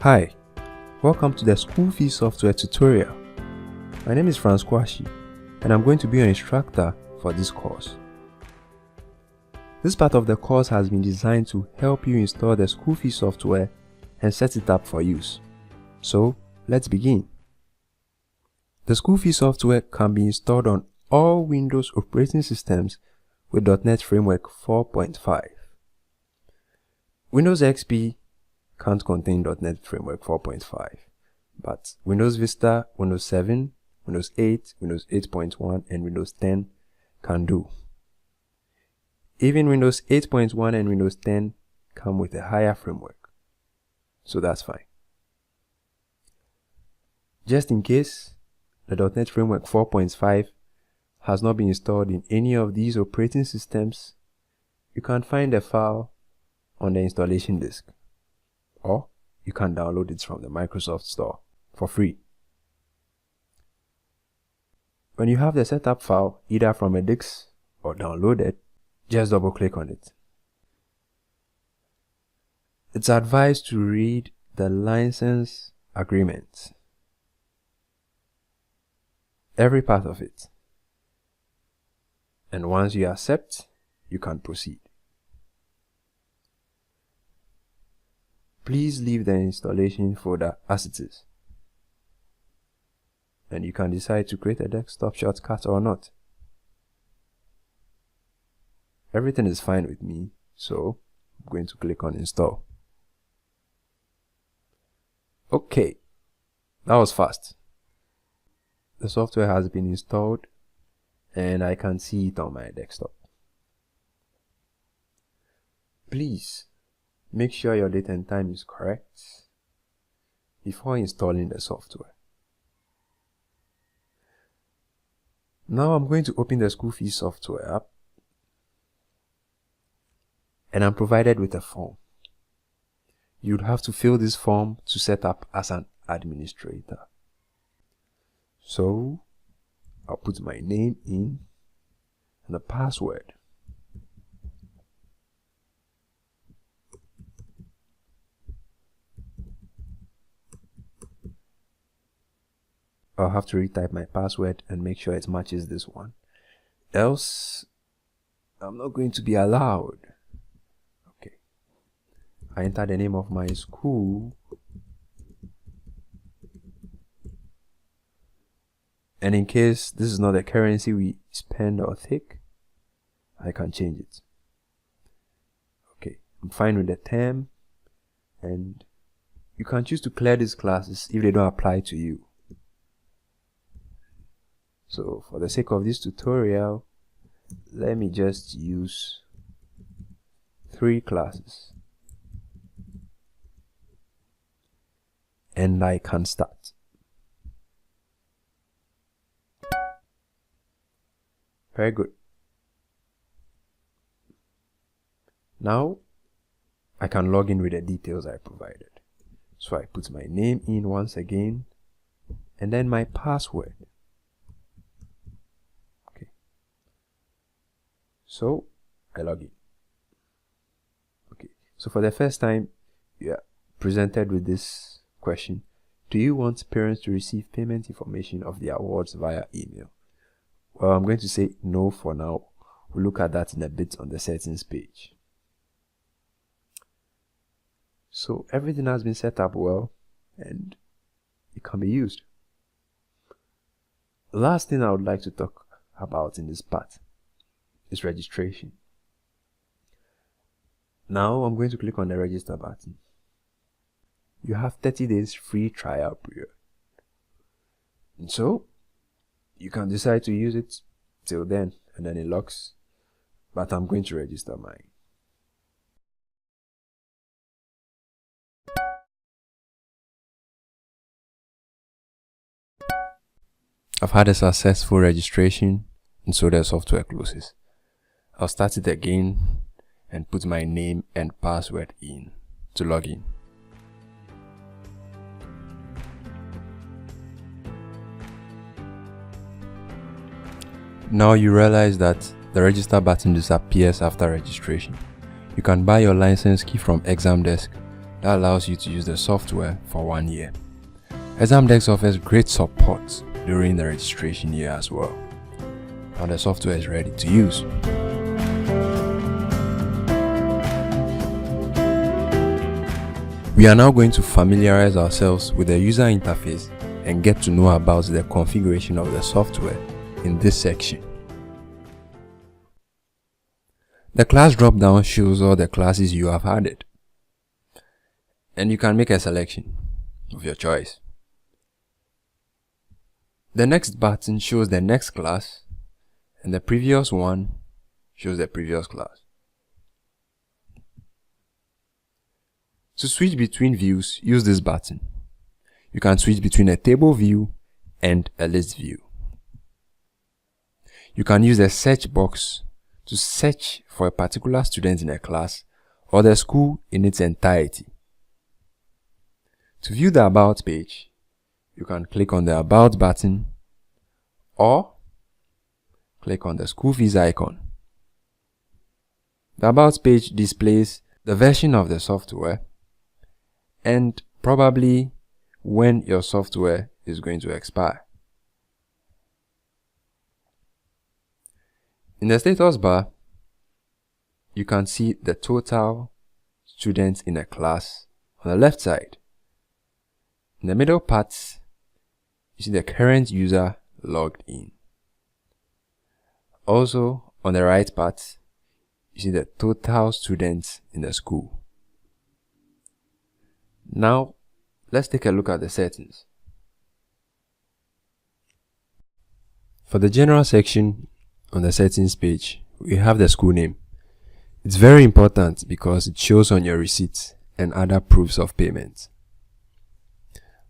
Hi, welcome to the School Fee Software tutorial. My name is Francois, and I'm going to be your instructor for this course. This part of the course has been designed to help you install the School Fee software and set it up for use. So, let's begin. The School Fee software can be installed on all Windows operating systems with .NET Framework 4.5. Windows XP can't contain .NET Framework 4.5, but Windows Vista, Windows 7, Windows 8, Windows 8.1, and Windows 10 can do. Even Windows 8.1 and Windows 10 come with a higher framework, so that's fine. Just in case the .NET Framework 4.5 has not been installed in any of these operating systems, you can find a file on the installation disk, or you can download it from the Microsoft Store for free. When you have the setup file, either from a disk or downloaded, just double click on it. It's advised to read the license agreement, every part of it, and once you accept, you can proceed. Please leave the installation folder as it is, and you can decide to create a desktop shortcut or not. Everything is fine with me, so I'm going to click on install. Okay, that was fast. The software has been installed and I can see it on my desktop. Please make sure your date and time is correct before installing the software. Now I'm going to open the School Fee software app, and I'm provided with a form. You'd have to fill this form to set up as an administrator. So I'll put my name in and the password. I'll have to retype my password and make sure it matches this one. Else, I'm not going to be allowed. Okay. I enter the name of my school. And in case this is not the currency we spend or take, I can change it. Okay, I'm fine with the term, and you can choose to clear these classes if they don't apply to you. So for the sake of this tutorial, let me just use 3 classes. And I can start. Very good. Now, I can log in with the details I provided. So I put my name in once again, and then my password. Okay. So, I log in. Okay. So for the first time, you are presented with this question. Do you want parents to receive payment information of the awards via email? Well, I'm going to say no for now. We'll look at that in a bit on the settings page. So everything has been set up well and it can be used. The last thing I would like to talk about in this part is registration. Now I'm going to click on the register button. You have 30 days free trial period. And so you can decide to use it till then, and then it locks, but I'm going to register mine. I've had a successful registration, and so the software closes. I'll start it again and put my name and password in to log in. Now you realize that the register button disappears after registration. You can buy your license key from Exam Desk that allows you to use the software for 1 year. Examdex offers great support during the registration year as well. Now the software is ready to use. We are now going to familiarize ourselves with the user interface and get to know about the configuration of the software in this section. The class drop-down shows all the classes you have added, and you can make a selection of your choice. The next button shows the next class, and the previous one shows the previous class. To switch between views, use this button. You can switch between a table view and a list view. You can use the search box to search for a particular student in a class or the school in its entirety. To view the About page, you can click on the About button or click on the school fees icon. The About page displays the version of the software and probably when your software is going to expire. In the status bar, you can see the total students in a class on the left side. In the middle part, you see the current user logged in. Also, on the right part, you see the total students in the school. Now, let's take a look at the settings. For the general section on the settings page, we have the school name. It's very important because it shows on your receipts and other proofs of payment.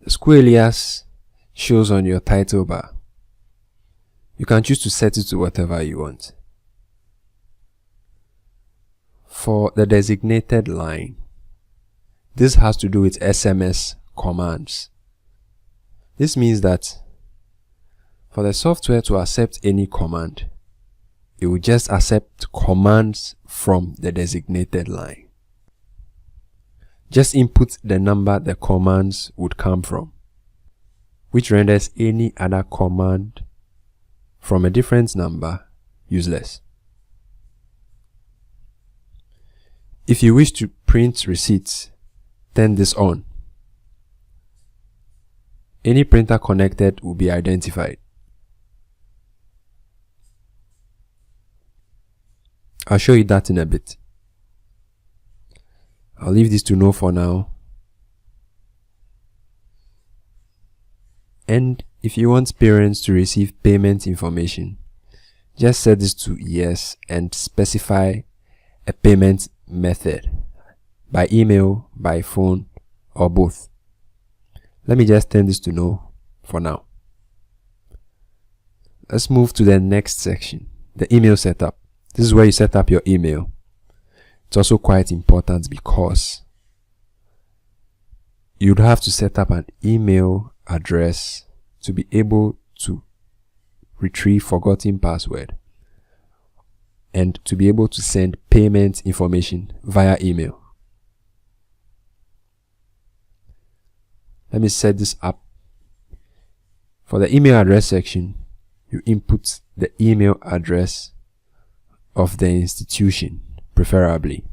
The school alias shows on your title bar. You can choose to set it to whatever you want. For the designated line, this has to do with SMS commands. This means that for the software to accept any command, it will just accept commands from the designated line. Just input the number the commands would come from, which renders any other command from a different number useless. If you wish to print receipts, turn this on. Any printer connected will be identified. I'll show you that in a bit. I'll leave this to no for now. And if you want parents to receive payment information, just set this to yes and specify a payment method, by email, by phone, or both. Let me just turn this to no for now. Let's move to the next section, the email setup. This is where you set up your email. It's also quite important because you'd have to set up an email address to be able to retrieve forgotten password and to be able to send payment information via email. Let me set this up. For the email address section, you input the email address of the institution, preferably.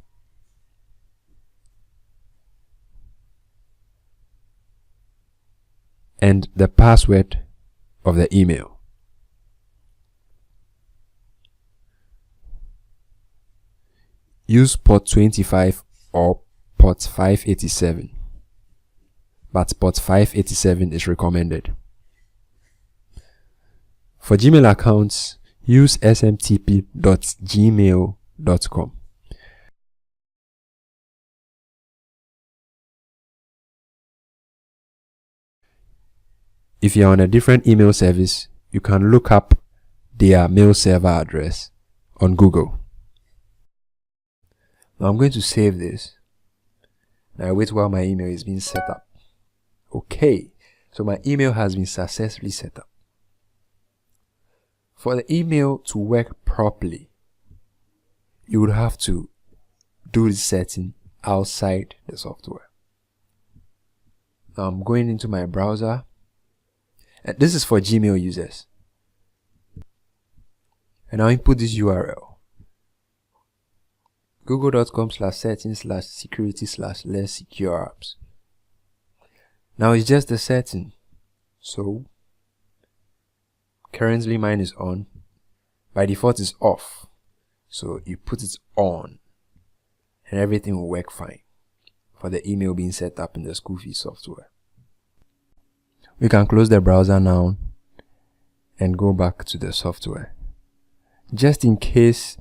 And the password of the email. Use port 25 or port 587, but port 587 is recommended. For Gmail accounts, use smtp.gmail.com. If you're on a different email service, you can look up their mail server address on Google. Now I'm going to save this. Now I wait while my email is being set up. Okay, so my email has been successfully set up. For the email to work properly, you would have to do this setting outside the software. I'm going into my browser, and this is for Gmail users, and I'll input this URL: google.com/settings/security/less secure apps. Now it's just the setting, so currently mine is on. By default it's off, so you put it on and everything will work fine for the email being set up in the Schoolfees software. We can close the browser now and go back to the software. Just in case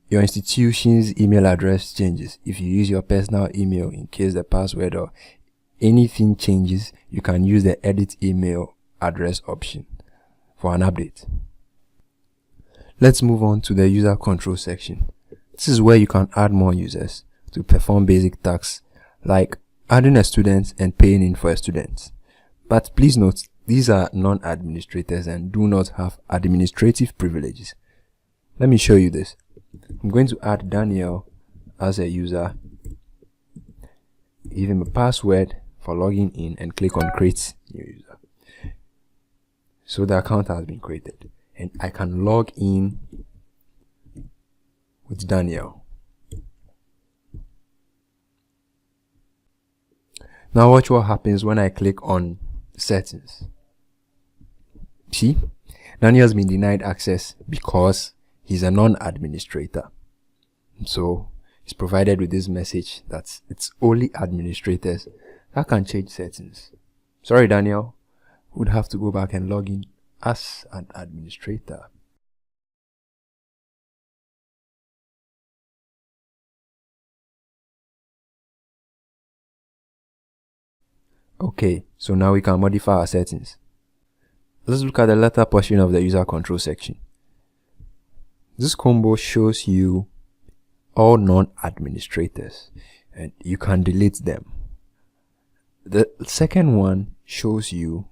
your institution's email address changes, if you use your personal email, in case the password or anything changes, you can use the edit email address option for an update. Let's move on to the user control section. This is where you can add more users to perform basic tasks like adding a student and paying in for a student. But please note, these are non-administrators and do not have administrative privileges. Let me show you this. I'm going to add Daniel as a user, give him a password for logging in, and click on create new user. So the account has been created and I can log in with Daniel. Now watch what happens when I click on settings. See, Daniel has been denied access because he's a non-administrator. So he's provided with this message that it's only administrators that can change settings. Sorry, Daniel, would have to go back and log in as an administrator. Okay, so now we can modify our settings. Let's look at the latter portion of the user control section. This combo shows you all non-administrators and you can delete them. The second one shows you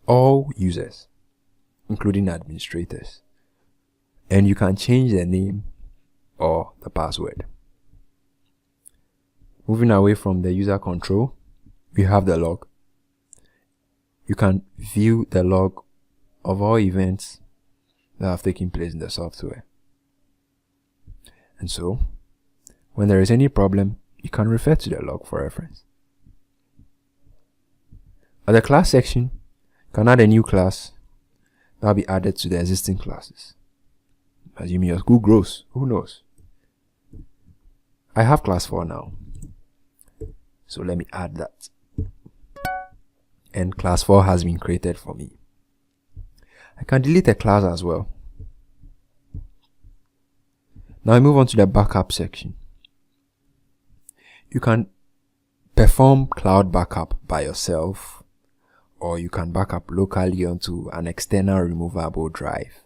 all users, including administrators, and you can change the name or the password. Moving away from the user control, we have the log. You can view the log of all events that have taken place in the software. And so, when there is any problem, you can refer to the log for reference. At the class section, you can add a new class that will be added to the existing classes. Assuming your school grows, who knows? I have class 4 now, so let me add that. And class 4 has been created for me. I can delete a class as well. Now I move on to the backup section. You can perform cloud backup by yourself, or you can backup locally onto an external removable drive.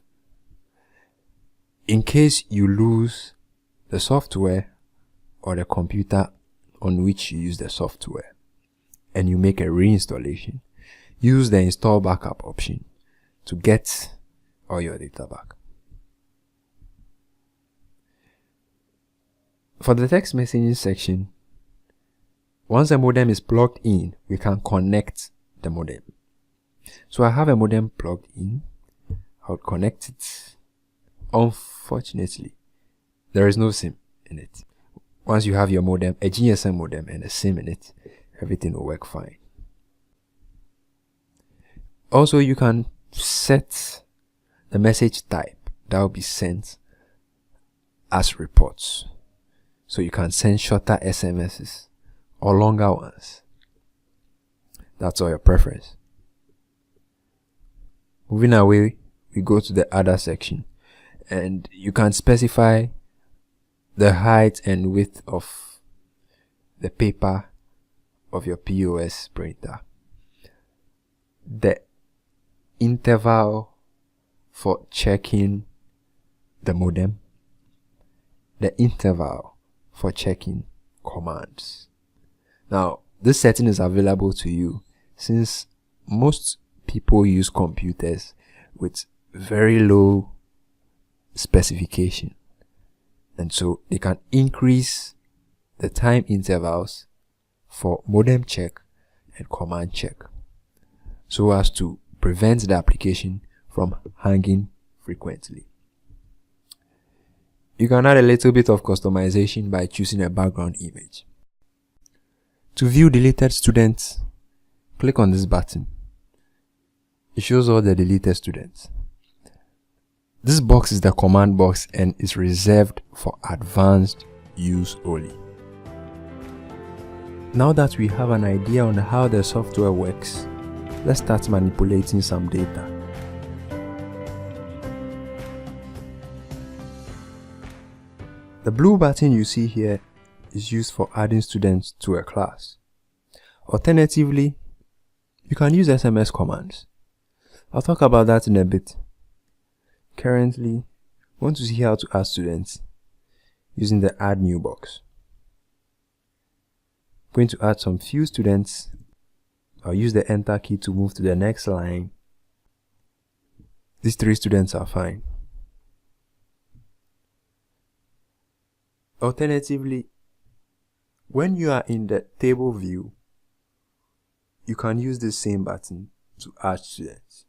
In case you lose the software or the computer on which you use the software and you make a reinstallation, use the install backup option to get all your data back. For the text messaging section, once a modem is plugged in, we can connect the modem. So I have a modem plugged in. I'll connect it. Unfortunately, there is no SIM in it. Once you have your modem, a GSM modem and a SIM in it, everything will work fine. Also, you can set the message type that will be sent as reports. So you can send shorter SMSs or longer ones. That's all your preference. Moving away, we go to the other section and you can specify the height and width of the paper of your POS printer, the interval for checking the modem, the interval for checking commands. Now, this setting is available to you since most people use computers with very low specification, and so they can increase the time intervals for modem check and Command check, so as to prevent the application from hanging frequently. You can add a little bit of customization by choosing a background image. To view deleted students, click on this button. It shows all the deleted students. This box is the command box and is reserved for advanced use only. Now that we have an idea on how the software works, let's start manipulating some data. The blue button you see here is used for adding students to a class. Alternatively, you can use SMS commands. I'll talk about that in a bit. Currently, I want to see how to add students using the Add New box. I'm going to add some few students. I'll use the Enter key to move to the next line. These 3 students are fine. Alternatively, when you are in the table view, you can use the same button to add students.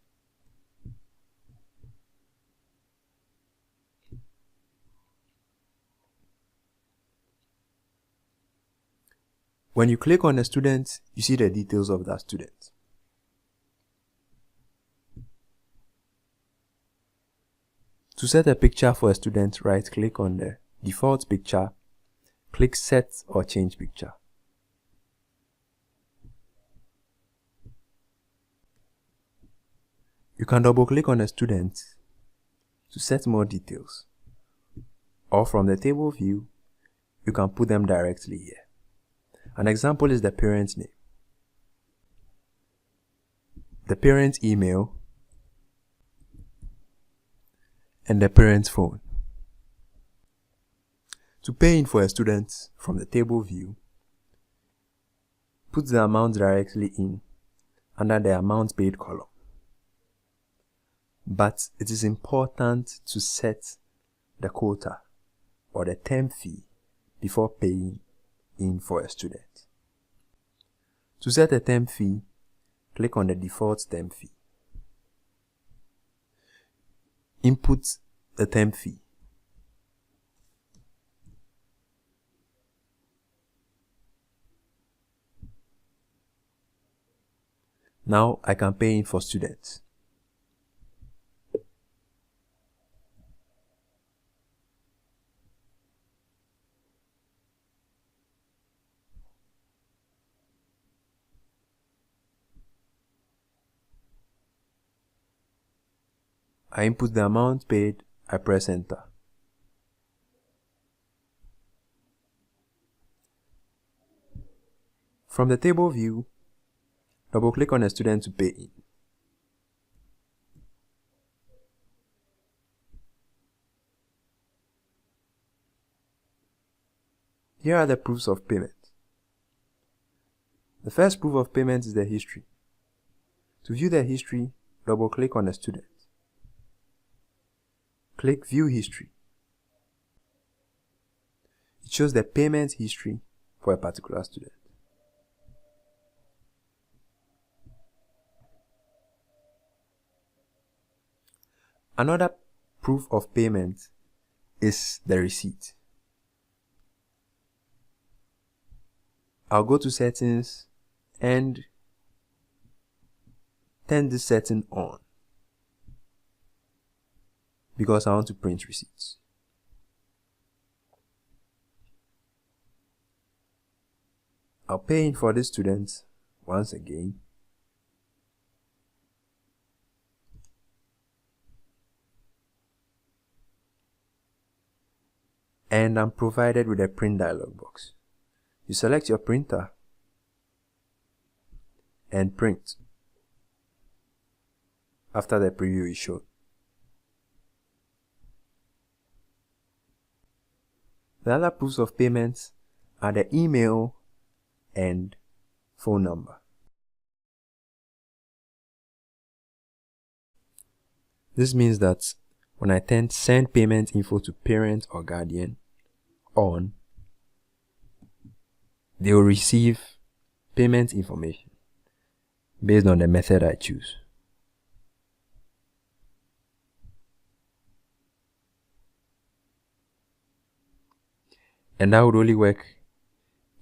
When you click on a student, you see the details of that student. To set a picture for a student, right-click on the default picture, click Set or Change Picture. You can double-click on a student to set more details, or from the table view, you can put them directly here. An example is the parent's name, the parent's email, and the parent's phone. To pay in for a student from the table view, put the amount directly in under the amount paid column. But it is important to set the quota or the term fee before paying in for a student. To set a term fee, click on the default term fee. Input the term fee. Now I can pay in for students. I input the amount paid, I press enter. From the table view, double-click on a student to pay in. Here are the proofs of payment. The first proof of payment is the history. To view the history, double-click on a student. Click View History. It shows the payment history for a particular student. Another proof of payment is the receipt. I'll go to Settings and turn this setting on because I want to print receipts. I'll pay in for this student once again. And I'm provided with a print dialog box. You select your printer and print after the preview is shown. The other proofs of payments are the email and phone number. This means that when I turn Send Payment Info to Parent or Guardian on, they will receive payment information based on the method I choose. And that would only work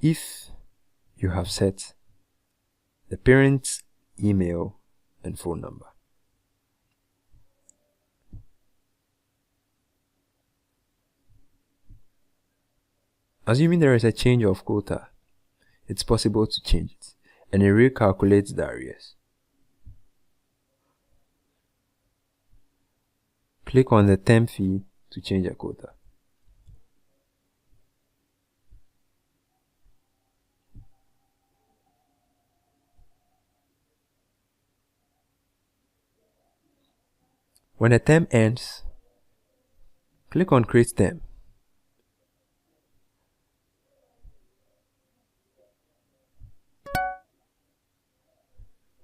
if you have set the parent's email and phone number. Assuming there is a change of quota, it's possible to change it, and it recalculates the arrears. Click on the term fee to change a quota. When a term ends, click on Create Term.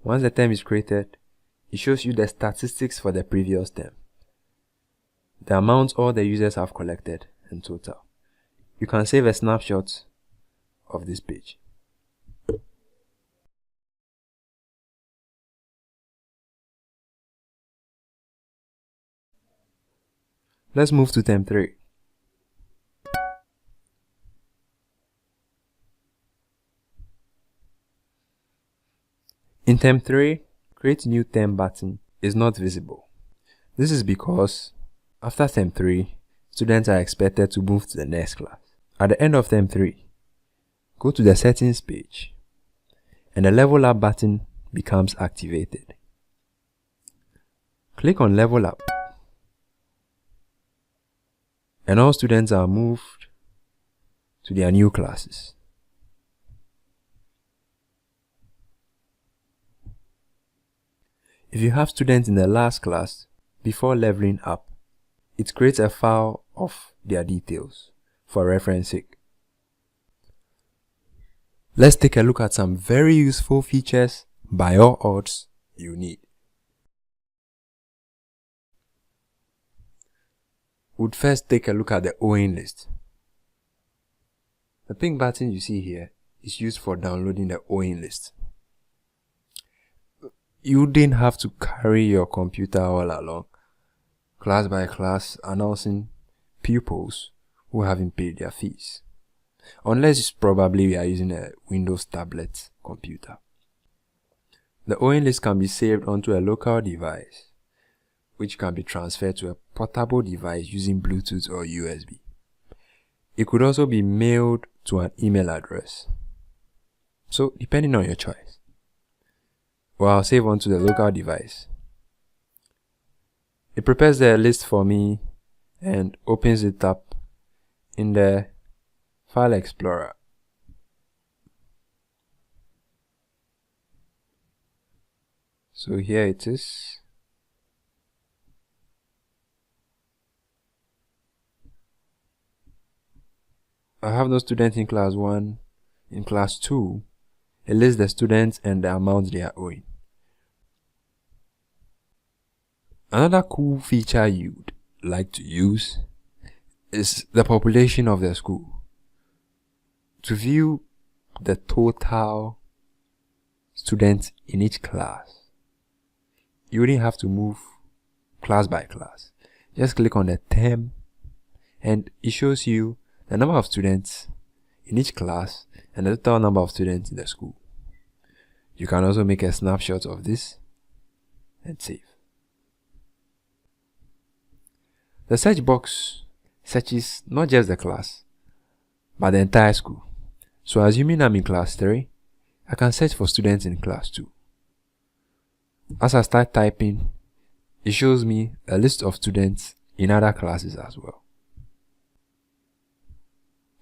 Once the term is created, it shows you the statistics for the previous term, the amount all the users have collected in total. You can save a snapshot of this page. Let's move to term 3. In term 3, Create New Term button is not visible. This is because after term 3, students are expected to move to the next class. At the end of term 3, go to the Settings page, and the Level Up button becomes activated. Click on Level Up, and all students are moved to their new classes. If you have students in the last class before leveling up, it creates a file of their details for reference sake. Let's take a look at some very useful features by all odds you need. We'd first take a look at the owing list. The pink button you see here is used for downloading the owing list. You didn't have to carry your computer all along, class by class, announcing pupils who haven't paid their fees. Unless probably we are using a Windows tablet computer. The owing list can be saved onto a local device, which can be transferred to a portable device using Bluetooth or USB. It could also be mailed to an email address. So, depending on your choice. Well, I'll save onto the local device. It prepares the list for me and opens it up in the File Explorer. So here it is. I have no student in class 1. In class 2, it lists the students and the amount they are owing. Another cool feature you'd like to use is the population of the school. To view the total students in each class, you wouldn't have to move class by class. Just click on the term and it shows you the number of students in each class and the total number of students in the school. You can also make a snapshot of this and save. The search box searches not just the class, but the entire school. So assuming I'm in class 3, I can search for students in class 2. As I start typing, it shows me a list of students in other classes as well.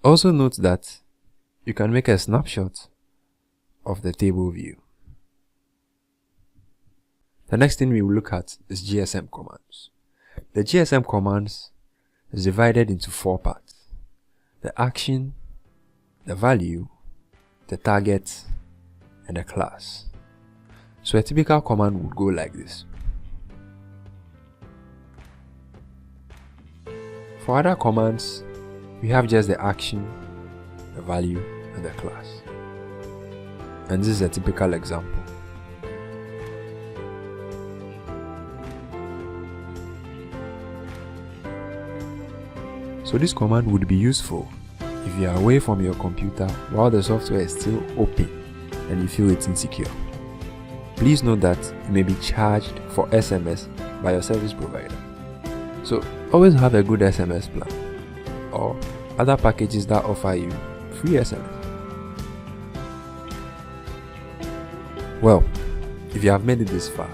Also note that you can make a snapshot of the table view. The next thing we will look at is GSM commands. The GSM commands is divided into 4 parts: the action, the value, the target, and the class. So a typical command would go like this. For other commands, we have just the action, the value, and the class. And this is a typical example. So this command would be useful if you are away from your computer while the software is still open and you feel it's insecure. Please note that you may be charged for SMS by your service provider. So always have a good SMS plan or other packages that offer you free SMS. Well, if you have made it this far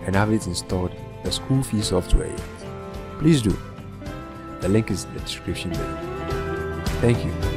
and haven't installed the school fee software yet, please do. The link is in the description below. Thank you.